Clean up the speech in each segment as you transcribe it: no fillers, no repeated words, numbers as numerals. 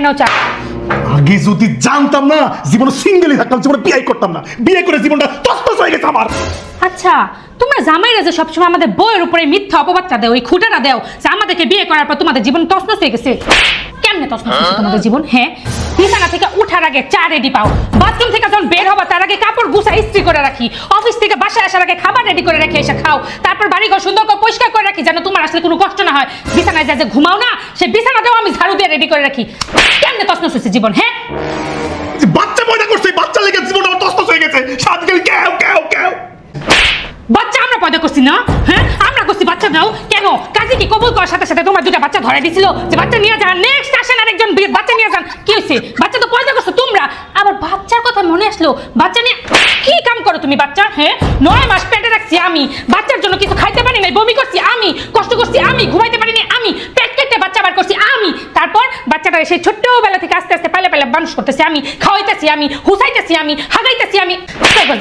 নাও চা। আগে যদি জানতাম না জীবনে সিঙ্গেলই থাকতাম, জীবনে বিয়ে করতাম না। বিয়ে করে জীবনটা তছনছ হয়ে গেছে আমার। আচ্ছা, তোমরা জামাইরা যে সবসময় আমাদের বউয়ের উপরে মিথ্যা অপবাদটা দেও, এই খুঁটাটা দেও যে আমাদেরকে বিয়ে করার পর তোমাদের জীবন তছনছ হয়ে গেছে। কেমনে তছনছ হয়েছে তোমাদের জীবন? হ্যাঁ, বিছানা থেকে উঠার আগে চা রেডি পাও, বাথরুম থেকে যখন বের হবা তার আগে কাপড় গুছা ইস্ত্রি করে রাখি, অফিস থেকে বাসায় আসার আগে খাবার রেডি করে রাখি, এসে খাও, তারপর বাড়িঘর সুন্দর করে পরিষ্কার করে রাখি যেন তোমার আসলে কোনো কষ্ট না হয়। বিছানায় যা যে ঘুমাও না, সে বিছানাটাও আমি ঝাড়ু দিয়ে রেডি করে রাখি। কেমনে তছনছ হয়েছে জীবন? হ্যাঁ, বাচ্চা পয়দা করছে, বাচ্চা লেগে জীবন আমার তছনছ হয়ে গেছে। সাতগেল কেউ কেউ কেউ বাচ্চা আমরা পয়দা করছি না? হ্যাঁ, আমরা করছি বাচ্চা নাও কেন? কাজে কি কবুল করার সাথে সাথে তোমার দুটা বাচ্চা ধরে দিছিল যে বাচ্চা নিয়ে যান, নেক্সট আসেন আরেকজন বাচ্চা নিয়ে যান। কি হয়েছে? বাচ্চা তো পয়দা করছো তোমরা, আবার বাচ্চার কথা মনে আসলো। বাচ্চা নিয়ে কি কাম করো তুমি বাচ্চা? হ্যাঁ, 9 মাস পেটে রাখছি আমি, বাচ্চার জন্য কিছু খাইতে পারি নাই, বমি করছি আমি, কষ্ট করছি আমি, ঘুমাইতে পারিনি আমি, পেট কেটে বাচ্চা বার করছি আমি, তারপর বাচ্চাটা সেই ছোট্টবেলা থেকে আস্তে আস্তে পালে পালে মানুষ করতেছি আমি, খাওয়াইতেছি আমি, হুসাইতেছি আমি, হাগাইতেছি আমি।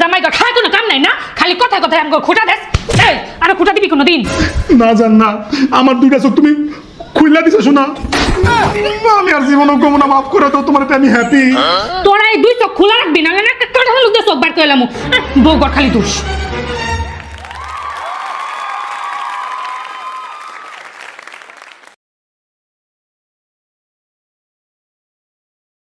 জামাই ঘর খায় কোনো কাম নাই না, খালি কথায় কথায় আমাকে খুঁটা দেস। এই আর খুঁটা দিবি কোনো দিন? না জান না, আমার দুইটা চোখ তুমি খুইলা দিছো শোনা। আমি আর জীবনও কমো না, মাফ করে দাও, তোমার আমি হ্যাপি। তোরা এই দুই চোখ খোলা রাখবি না, একটা কথা লোক চোখ বার করে এলাম। বউ ঘর খালি দোষ।